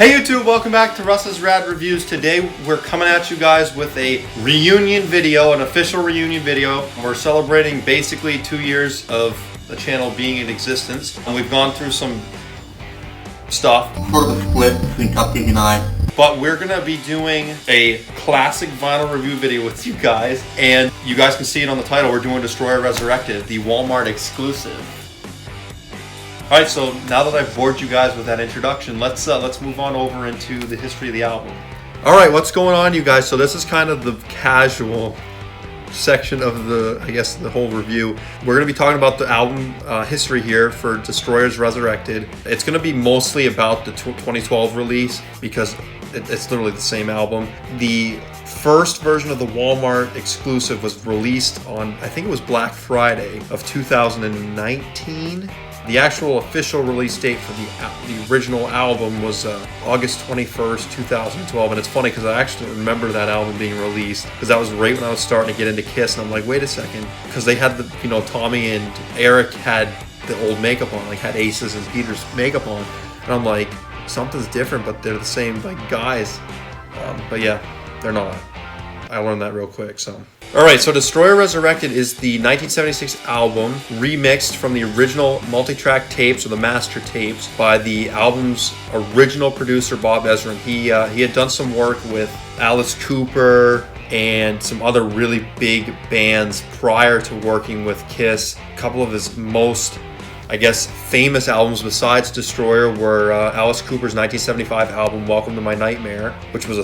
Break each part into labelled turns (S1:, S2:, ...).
S1: Hey YouTube, welcome back to Russ's Rad Reviews. Today we're coming at you guys with a reunion video, an official reunion video. We're celebrating basically 2 years of the channel being in existence. And we've gone through some stuff.
S2: Sort of a split between Cupcake and I.
S1: But we're gonna be doing a classic vinyl review video with you guys. And you guys can see it on the title. We're doing Destroyer Resurrected, the Walmart exclusive. Alright, so now that I've bored you guys with that introduction, let's move on over into the history of the album. Alright, what's going on, you guys? So this is kind of the casual section of the whole review. We're going to be talking about the album history here for Destroyers Resurrected. It's going to be mostly about the 2012 release because it's literally the same album. The first version of the Walmart exclusive was released on, I think it was Black Friday of 2019. The actual official release date for the original album was August 21st, 2012. And it's funny because I actually remember that album being released because that was right when I was starting to get into Kiss. And I'm like, wait a second. Because they had Tommy and Eric had the old makeup on, like had Ace's and Peter's makeup on. And I'm like, something's different, but they're the same guys. But yeah, they're not. I learned that real quick, so. Alright, so Destroyer Resurrected is the 1976 album, remixed from the original multi-track tapes, or the master tapes, by the album's original producer, Bob Ezrin. He had done some work with Alice Cooper and some other really big bands prior to working with Kiss. A couple of his most, I guess, famous albums besides Destroyer were Alice Cooper's 1975 album, Welcome to My Nightmare, which was a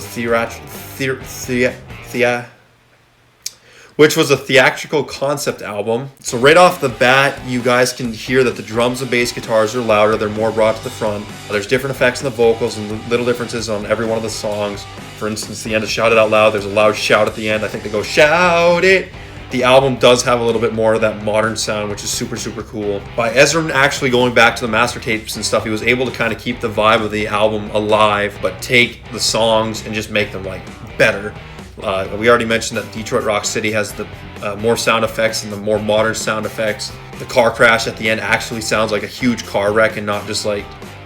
S1: theatrical concept album. So right off the bat, you guys can hear that the drums and bass guitars are louder, they're more brought to the front. There's different effects in the vocals and little differences on every one of the songs. For instance, the end of Shout It Out Loud, there's a loud shout at the end. I think they go, shout it! The album does have a little bit more of that modern sound, which is super, super cool. By Ezrin actually going back to the master tapes and stuff, he was able to kind of keep the vibe of the album alive, but take the songs and just make them better. We already mentioned that Detroit Rock City has the more sound effects and the more modern sound effects. The car crash at the end actually sounds like a huge car wreck and not just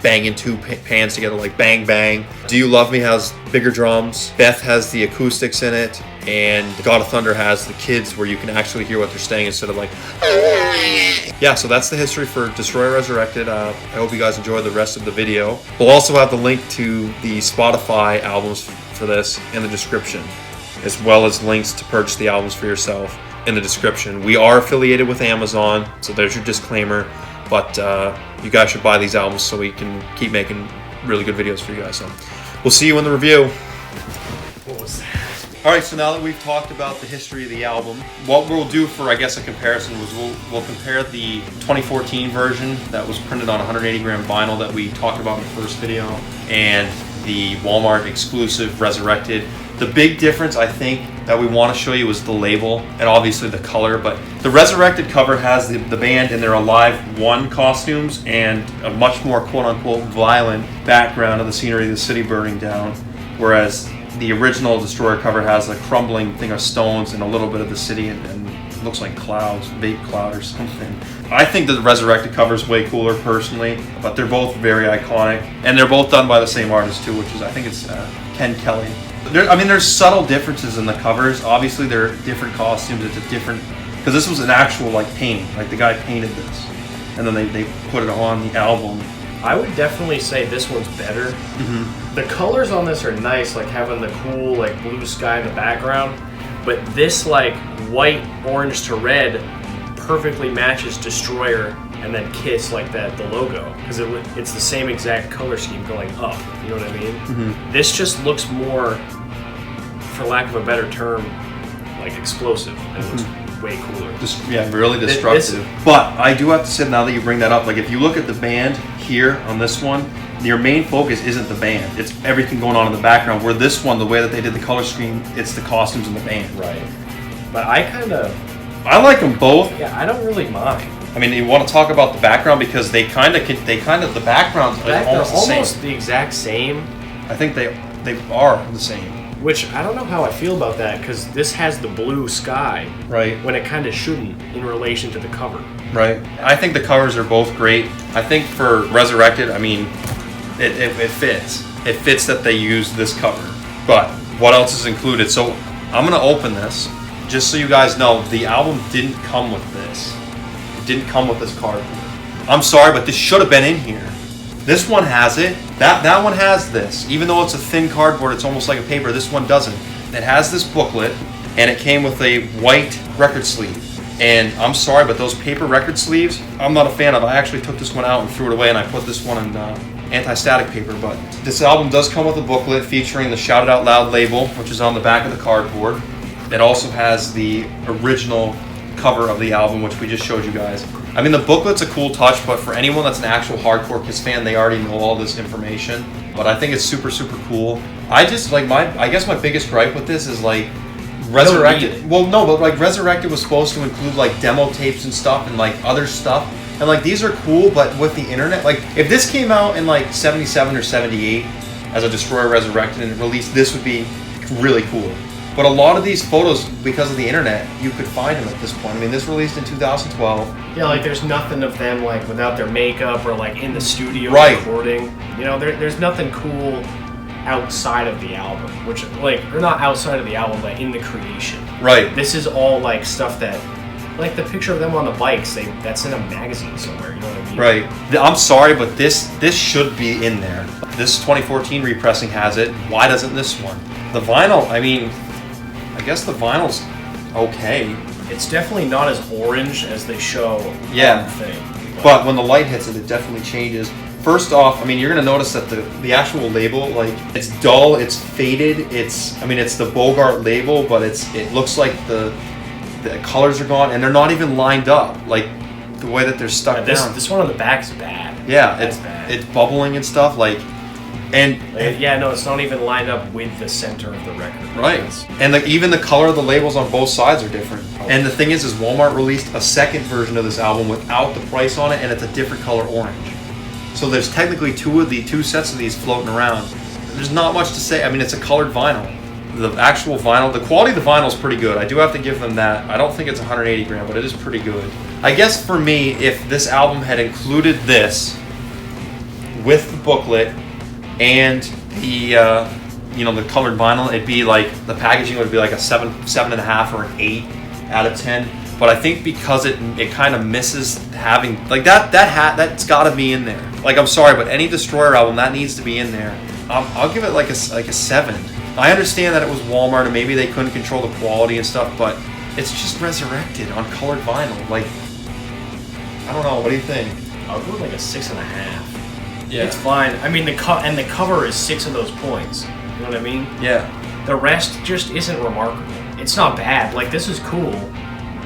S1: banging two pans together like bang bang. Do You Love Me has bigger drums. Beth has the acoustics in it. And God of Thunder has the kids where you can actually hear what they're saying instead of Yeah, so that's the history for Destroyer Resurrected. I hope you guys enjoy the rest of the video. We'll also have the link to the Spotify albums for this in the description, as well as links to purchase the albums for yourself in the description. We are affiliated with Amazon, so there's your disclaimer, but you guys should buy these albums so we can keep making really good videos for you guys. So we'll see you in the review. What was that? Alright, so now that we've talked about the history of the album, what we'll do for, I guess, a comparison was we'll compare the 2014 version that was printed on 180 gram vinyl that we talked about in the first video and the Walmart exclusive Resurrected. The big difference, I think, that we want to show you is the label and obviously the color, but the Resurrected cover has the band in their Alive 1 costumes and a much more quote-unquote violent background of the scenery of the city burning down, whereas the original Destroyer cover has a crumbling thing of stones and a little bit of the city and it looks like clouds, vape cloud or something. I think the Resurrected cover is way cooler personally, but they're both very iconic and they're both done by the same artist too, which is, I think it's Ken Kelly. There's subtle differences in the covers. Obviously, they're different costumes. It's a different, because this was an actual painting. The guy painted this, and then they put it on the album.
S3: I would definitely say this one's better. Mm-hmm. The colors on this are nice, having the cool blue sky in the background, but this white, orange to red perfectly matches Destroyer and then Kiss the logo, because it's the same exact color scheme going up. You know what I mean? Mm-hmm. This just looks more, for lack of a better term, explosive, and it looks way cooler.
S1: Really destructive. But I do have to say, now that you bring that up, if you look at the band here on this one, your main focus isn't the band. It's everything going on in the background. Where this one, the way that they did the color scheme, it's the costumes and the band.
S3: Right. But I
S1: like them both.
S3: Yeah, I don't really mind.
S1: I mean, you want to talk about the background because the backgrounds are almost
S3: the exact same.
S1: I think they are the same.
S3: Which I don't know how I feel about that, because this has the blue sky,
S1: right?
S3: When it kind of shouldn't in relation to the cover,
S1: right? I think the covers are both great. I think for Resurrected, I mean, it fits. it fits that they use this cover. But what else is included? So I'm gonna open this, just so you guys know, the album didn't come with this. It didn't come with this cardboard. I'm sorry, but this should have been in here. This one has it. That one has this. Even though it's a thin cardboard, it's almost like a paper. This one doesn't. It has this booklet, and it came with a white record sleeve. And I'm sorry, but those paper record sleeves, I'm not a fan of. I actually took this one out and threw it away, and I put this one in anti-static paper. But this album does come with a booklet featuring the Shout It Out Loud label, which is on the back of the cardboard. It also has the original cover of the album, which we just showed you guys. I mean, the booklet's a cool touch, but for anyone that's an actual hardcore Kiss fan, they already know all this information. But I think it's super, super cool. I just, like, I guess my biggest gripe with this is, like, Resurrected. Well, no, but, like, Resurrected was supposed to include, like, demo tapes and stuff and, like, other stuff. And, like, these are cool, but with the internet, like, if this came out in, like, 77 or 78 as a Destroyer Resurrected and released, this would be really cool. But a lot of these photos, because of the internet, you could find them at this point. I mean, this released in 2012.
S3: Yeah, like there's nothing of them like without their makeup or like in the studio recording. You know, there's nothing cool outside of the album, which like, or not outside of the album, but in the creation.
S1: Right.
S3: This is all like stuff that, like the picture of them on the bikes, that's in a magazine somewhere. You know what I mean?
S1: Right. I'm sorry, but this should be in there. This 2014 repressing has it. Why doesn't this one? The vinyl, I mean, I guess the vinyl's okay.
S3: It's definitely not as orange as they show on the thing.
S1: But when the light hits it, it definitely changes. First off, I mean, you're going to notice that the actual label, like, it's dull, it's faded, it's the Bogart label, but it looks like the colors are gone, and they're not even lined up, like, the way that they're stuck down.
S3: This one on the back is bad.
S1: Yeah,
S3: bad.
S1: It's bubbling and stuff, like...
S3: it's not even lined up with the center of the record.
S1: Right. And even the color of the labels on both sides are different. Oh. And the thing is Walmart released a second version of this album without the price on it, and it's a different color orange. So there's technically two sets of these floating around. There's not much to say. I mean, it's a colored vinyl. The actual vinyl, the quality of the vinyl is pretty good. I do have to give them that. I don't think it's 180 gram, but it is pretty good. I guess for me, if this album had included this with the booklet and the the colored vinyl, it'd be like the packaging would be like a 7.5 or an 8 out of 10. But I think because it kind of misses having like that's got to be in there. Like, I'm sorry, but any Destroyer album that needs to be in there. I'll give it like a 7. I understand that it was Walmart and maybe they couldn't control the quality and stuff, but it's just Resurrected on colored vinyl. Like, I don't know. What do you think?
S3: I'll go with like a 6.5.
S1: Yeah.
S3: It's fine. I mean, the cover is 6 of those points. You know what I mean?
S1: Yeah.
S3: The rest just isn't remarkable. It's not bad. Like, this is cool,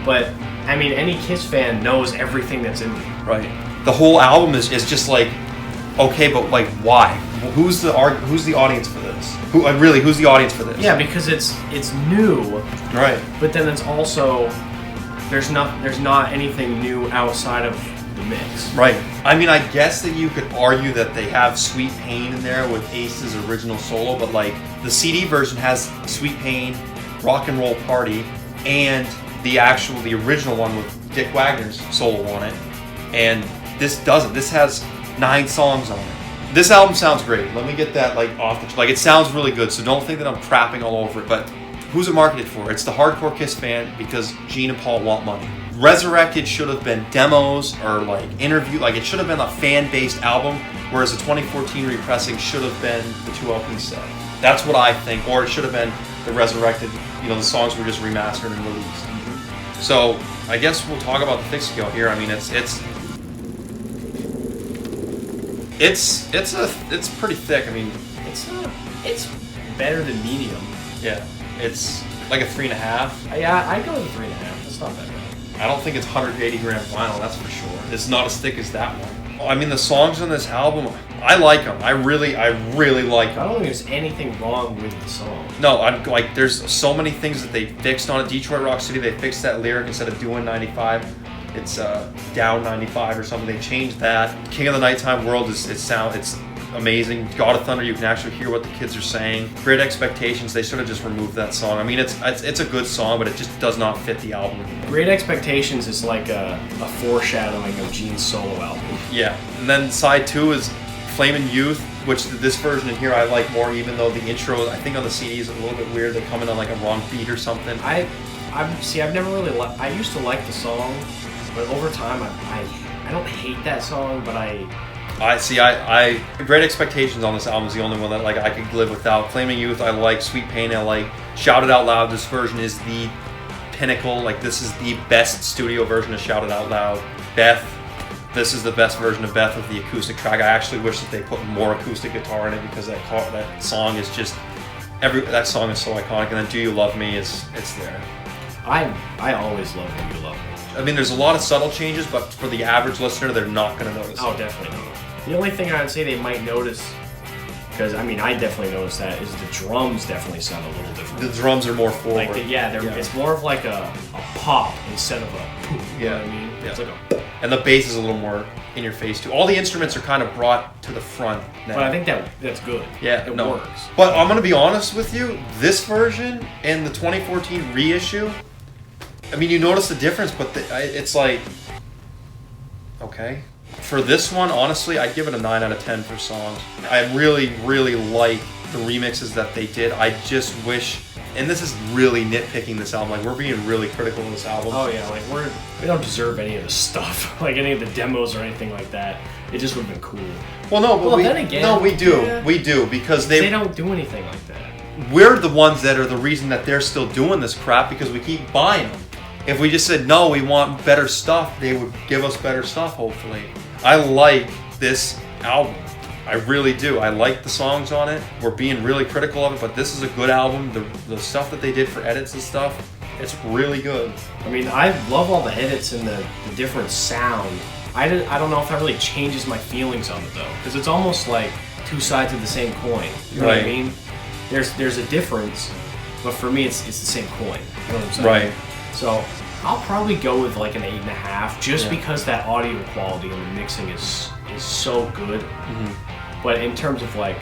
S3: but I mean, any Kiss fan knows everything that's in there.
S1: Right. The whole album is just like, okay, but like, why? Who's the audience for this? Who's the audience for this?
S3: Yeah, because it's new.
S1: Right.
S3: But then it's also there's not anything new outside of the mix.
S1: Right. I mean, I guess that you could argue that they have Sweet Pain in there with Ace's original solo, but like the CD version has Sweet Pain, Rock and Roll Party, and the original one with Dick Wagner's solo on it. And this doesn't. This has 9 songs on it. This album sounds great. Let me get that it sounds really good, so don't think that I'm crapping all over it, but who's it marketed for? It's the hardcore Kiss fan because Gene and Paul want money. Resurrected should have been demos or like interview, like it should have been a fan-based album, whereas the 2014 repressing should have been the 2 LP set. That's what I think, or it should have been the Resurrected, the songs were just remastered and released. Mm-hmm. So I guess we'll talk about the thick scale here. I mean, it's pretty thick. I mean,
S3: it's better than medium.
S1: Yeah, it's like a 3.5.
S3: Yeah, I'd go with a 3.5. That's not that bad.
S1: I don't think it's 180 gram vinyl, that's for sure. It's not as thick as that one. I mean, the songs on this album, I like them. I really like them.
S3: I don't think there's anything wrong with the song.
S1: No, there's so many things that they fixed on it. Detroit Rock City, they fixed that lyric instead of doing 95. It's down 95 or something. They changed that. King of the Nighttime World it's amazing. God of Thunder, you can actually hear what the kids are saying. Great Expectations, they sort of just removed that song. I mean, it's a good song, but it just does not fit the album.
S3: Great Expectations is like a foreshadowing of Gene's solo album.
S1: Yeah, and then side 2 is Flamin' Youth. which this version in here I like more, even though the intro, I think on the CD is a little bit weird. They come in on like a wrong beat or something.
S3: I've never really I used to like the song, but over time I don't hate that song, but
S1: I Great Expectations on this album is the only one that like I could live without. Flaming Youth I like, Sweet Pain I like, Shout It Out Loud, this version is the pinnacle. Like this is the best studio version of Shout It Out Loud. Beth, this is the best version of Beth with the acoustic track. I actually wish that they put more acoustic guitar in it because that song is just that song is so iconic. And then Do You Love Me it's there.
S3: I always love When You Love Me.
S1: I mean, there's a lot of subtle changes, but for the average listener, they're not going to notice.
S3: Oh, definitely not. The only thing I would say they might notice, because I mean, I definitely noticed that, is the drums definitely sound a little different.
S1: The drums are more forward.
S3: Like it's more of like a pop instead of a poop. You know what I mean?
S1: Yeah.
S3: It's like
S1: and the bass is a little more in your face too. All the instruments are kind of brought to the front now.
S3: But I think that's good.
S1: Yeah,
S3: it
S1: no.
S3: works.
S1: But I'm going to be honest with you, this version and the 2014 reissue, I mean, you notice the difference, but it's like, okay. For this one, honestly, I'd give it a 9 out of 10 for songs. I really, really like the remixes that they did. I just wish, and this is really nitpicking this album, like we're being really critical of this album.
S3: Oh yeah, like we don't deserve any of the stuff, like any of the demos or anything like that. It just would have been cool.
S1: Well, no, but
S3: then again,
S1: no, we do.
S3: Yeah.
S1: We do, because
S3: they don't do anything like that.
S1: We're the ones that are the reason that they're still doing this crap because we keep buying them. If we just said, no, we want better stuff, they would give us better stuff, hopefully. I like this album. I really do. I like the songs on it. We're being really critical of it, but this is a good album. The stuff that they did for edits and stuff, it's really good.
S3: I mean, I love all the edits and the different sound. I don't know if that really changes my feelings on it, though, because it's almost like two sides of the same coin. You know what I mean? There's a difference, but for me, it's the same coin. You know what I'm saying?
S1: Right.
S3: So I'll probably go with like an 8.5, just because that audio quality and the mixing is so good. Mm-hmm. But in terms of like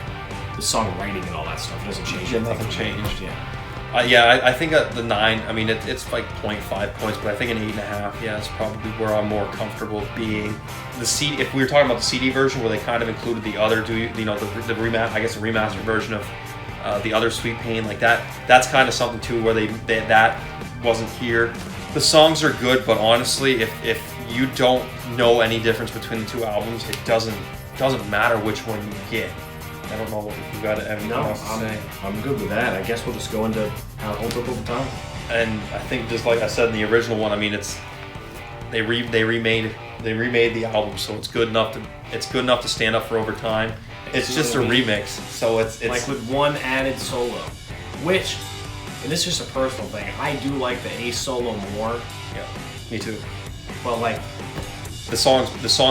S3: the songwriting and all that stuff, it doesn't change.
S1: Yeah, nothing changed.
S3: Yeah.
S1: I think the 9. I mean, it's like 0.5 points, but I think an 8.5. Yeah, it's probably where I'm more comfortable being. The CD. If we were talking about the CD version, where they kind of included the other, the remastered version of the other Sweet Pain, like that. That's kind of something too, where that wasn't here. The songs are good, but honestly, if you don't know any difference between the two albums, it doesn't matter which one you get. I don't know if you got anything else to say.
S3: I'm good with that. I guess we'll just go into how it holds up over time.
S1: And I think, just like I said in the original one, I mean, they remade the album, so it's good enough to stand up for over time. It's just a remix, so it's
S3: like with one added solo, which, and this is just a personal thing, I do like the A solo more.
S1: Yeah, me too.
S3: But like
S1: the song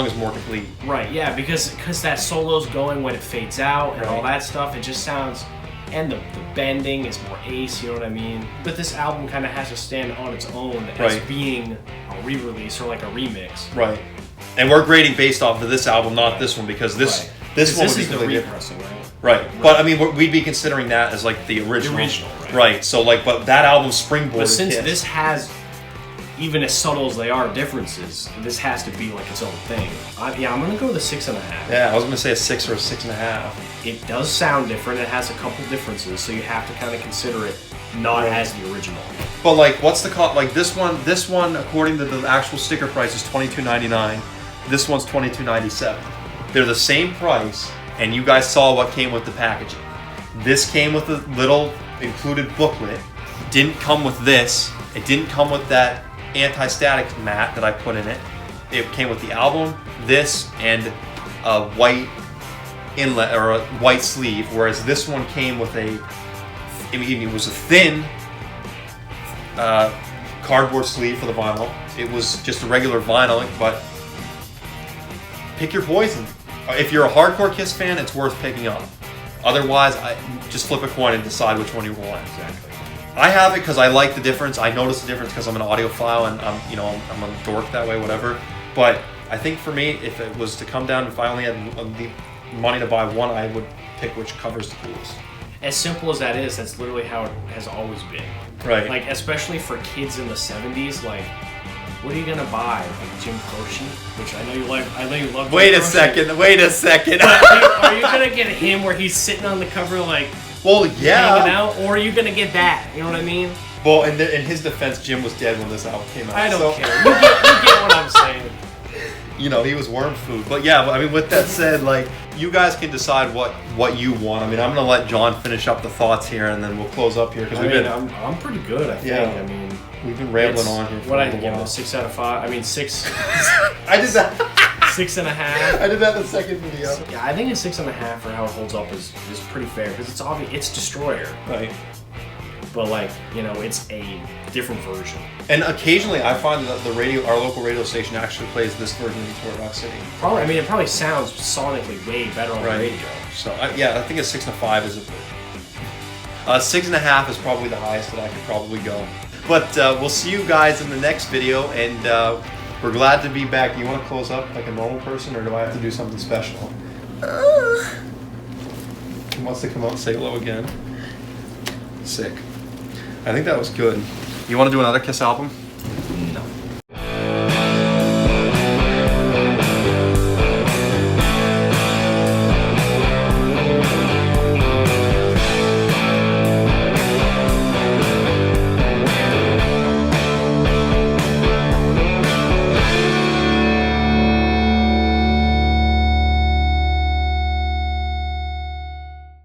S1: is more complete.
S3: Right, yeah, because that solo's going when it fades out and all that stuff. It just sounds, and the bending is more Ace. You know what I mean? But this album kind of has to stand on its own as being a re-release or like a remix.
S1: Right. And we're grading based off of this album, not this one, because this one would be completely
S3: different.
S1: Right. But I mean, we'd be considering that as like the original. Right. So like, but that album's springboard.
S3: But since this has, even as subtle as they are, differences, this has to be like its own thing. I'm gonna go with a 6.5.
S1: Yeah, I was gonna say a 6 or a 6.5.
S3: It does sound different. It has a couple differences, so you have to kind of consider it not as the original.
S1: But like, what's the cost? Like this one, according to the actual sticker price, is $22.99. This one's $22.97. They're the same price, and you guys saw what came with the packaging. This came with a little included booklet. Didn't come with this. It didn't come with that anti-static mat that I put in it. It came with the album, this, and a white inlet or a white sleeve, whereas this one came with it was a thin cardboard sleeve for the vinyl. It was just a regular vinyl, but pick your poison. If you're a hardcore Kiss fan, it's worth picking up. Otherwise, just flip a coin and decide which one you want.
S3: Exactly.
S1: I have it because I like the difference. I notice the difference because I'm an audiophile and I'm a dork that way, whatever. But I think for me, if it was to come down, if I only had the money to buy one, I would pick which covers the coolest.
S3: As simple as that is, that's literally how it has always been.
S1: Right.
S3: Like, especially for kids in the 70s, like, What are you gonna buy? Like Jim Croce, which I know you like. I know you love.
S1: Wait
S3: Jim
S1: a
S3: Croce.
S1: second. Wait a second.
S3: Are you gonna get him where he's sitting on the cover like
S1: Well,
S3: hanging
S1: yeah.
S3: out, or are you gonna get that? You know what I mean?
S1: Well, in his defense, Jim was dead when this album came out.
S3: I don't
S1: so,
S3: care. You get what I'm saying.
S1: You know, he was worm food. But yeah, I mean, with that said, like, you guys can decide what you want. I mean, I'm gonna let John finish up the thoughts here, and then we'll close up here because
S3: I'm pretty good. I think.
S1: Yeah.
S3: I mean,
S1: we've been rambling on here for
S3: what
S1: a
S3: I
S1: little
S3: give it
S1: while.
S3: a 6 out of 5. I mean 6.
S1: I did that.
S3: 6.5.
S1: I did that in the second video.
S3: Yeah, I think a 6.5 for how it holds up is pretty fair because it's obvious it's Destroyer,
S1: Right.
S3: but like you know it's a different version.
S1: And occasionally, I find that our local radio station actually plays this version of Detroit Rock City.
S3: Probably, I mean it probably sounds sonically way better on the radio.
S1: So yeah, I think a 6.5 is a 6.5 is probably the highest that I could probably go. But we'll see you guys in the next video, and we're glad to be back. You want to close up like a normal person, or do I have to do something special? He wants to come out and say hello again. Sick. I think that was good. You want to do another Kiss album?